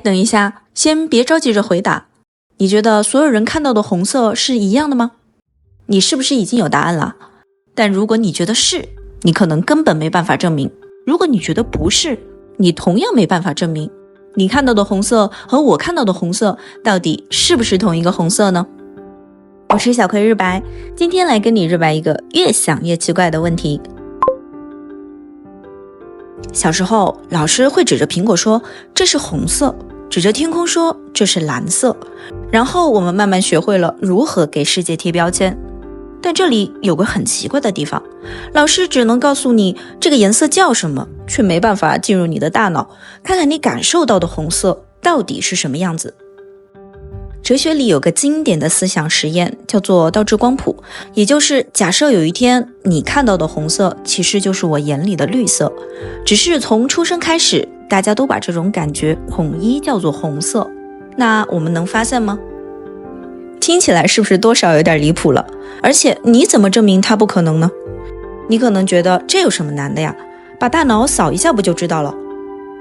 等一下，先别着急着回答。你觉得所有人看到的红色是一样的吗？你是不是已经有答案了？但如果你觉得是，你可能根本没办法证明；如果你觉得不是，你同样没办法证明。你看到的红色和我看到的红色到底是不是同一个红色呢？我是小葵日白，今天来跟你日白一个越想越奇怪的问题。小时候，老师会指着苹果说这是红色，指着天空说这是蓝色，然后我们慢慢学会了如何给世界贴标签。但这里有个很奇怪的地方，老师只能告诉你这个颜色叫什么，却没办法进入你的大脑，看看你感受到的红色到底是什么样子。哲学里有个经典的思想实验叫做倒置光谱，也就是假设有一天你看到的红色其实就是我眼里的绿色，只是从出生开始大家都把这种感觉统一叫做红色，那我们能发现吗？听起来是不是多少有点离谱了？而且你怎么证明它不可能呢？你可能觉得这有什么难的呀，把大脑扫一下不就知道了。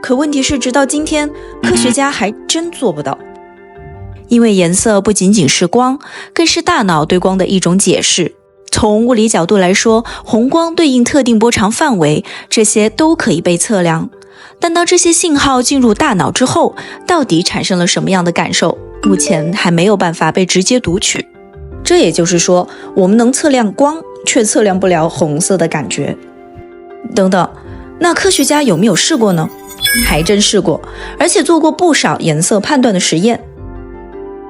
可问题是直到今天科学家还真做不到。因为颜色不仅仅是光，更是大脑对光的一种解释。从物理角度来说，红光对应特定波长范围，这些都可以被测量。但当这些信号进入大脑之后，到底产生了什么样的感受，目前还没有办法被直接读取。这也就是说，我们能测量光，却测量不了红色的感觉。等等，那科学家有没有试过呢？还真试过，而且做过不少颜色判断的实验。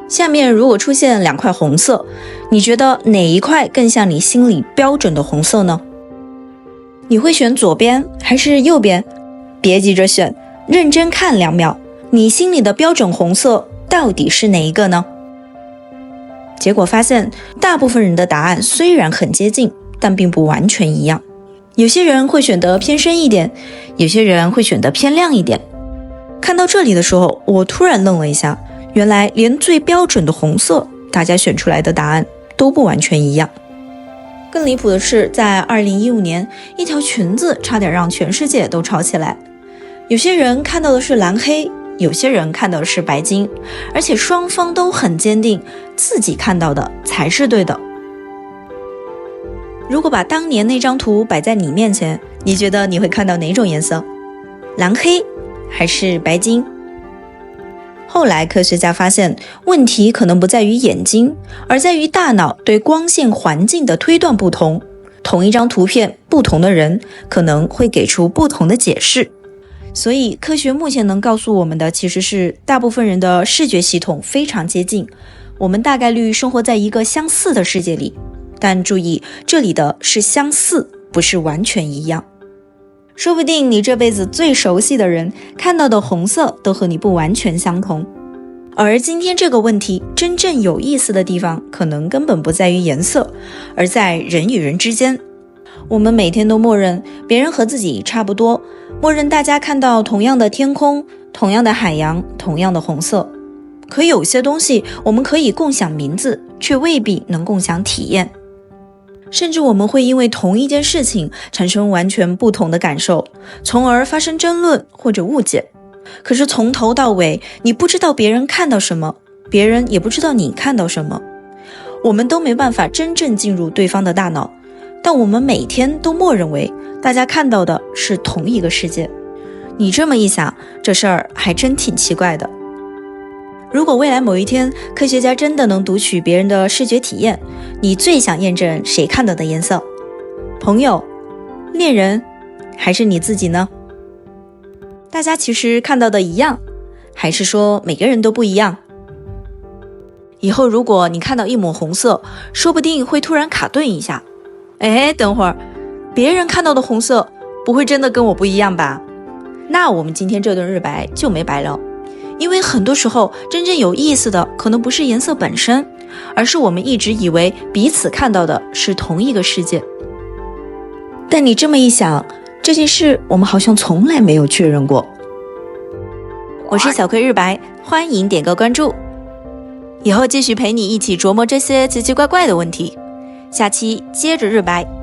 下面如果出现两块红色，你觉得哪一块更像你心里标准的红色呢？你会选左边还是右边？别急着选，认真看2秒，你心里的标准红色到底是哪一个呢？结果发现，大部分人的答案虽然很接近，但并不完全一样。有些人会选得偏深一点，有些人会选得偏亮一点。看到这里的时候，我突然愣了一下，原来连最标准的红色，大家选出来的答案都不完全一样。更离谱的是，在2015年，一条裙子差点让全世界都吵起来。有些人看到的是蓝黑，有些人看到的是白金，而且双方都很坚定，自己看到的才是对的。如果把当年那张图摆在你面前，你觉得你会看到哪种颜色？蓝黑还是白金？后来科学家发现，问题可能不在于眼睛，而在于大脑对光线环境的推断不同。同一张图片，不同的人可能会给出不同的解释。所以科学目前能告诉我们的其实是，大部分人的视觉系统非常接近，我们大概率生活在一个相似的世界里。但注意，这里的是相似，不是完全一样。说不定你这辈子最熟悉的人看到的红色都和你不完全相同。而今天这个问题真正有意思的地方，可能根本不在于颜色，而在人与人之间。我们每天都默认别人和自己差不多，默认大家看到同样的天空、同样的海洋、同样的红色。可有些东西我们可以共享名字，却未必能共享体验。甚至我们会因为同一件事情产生完全不同的感受，从而发生争论或者误解。可是从头到尾，你不知道别人看到什么，别人也不知道你看到什么。我们都没办法真正进入对方的大脑，但我们每天都默认为大家看到的是同一个世界。你这么一想，这事儿还真挺奇怪的。如果未来某一天科学家真的能读取别人的视觉体验，你最想验证谁看到的颜色？朋友、恋人，还是你自己呢？大家其实看到的一样，还是说每个人都不一样？以后如果你看到一抹红色，说不定会突然卡顿一下。等会儿，别人看到的红色不会真的跟我不一样吧？那我们今天这顿日白就没白聊。因为很多时候真正有意思的可能不是颜色本身，而是我们一直以为彼此看到的是同一个世界。但你这么一想，这件事我们好像从来没有确认过。我是小葵日白，欢迎点个关注，以后继续陪你一起琢磨这些奇奇怪怪的问题。下期接着日白。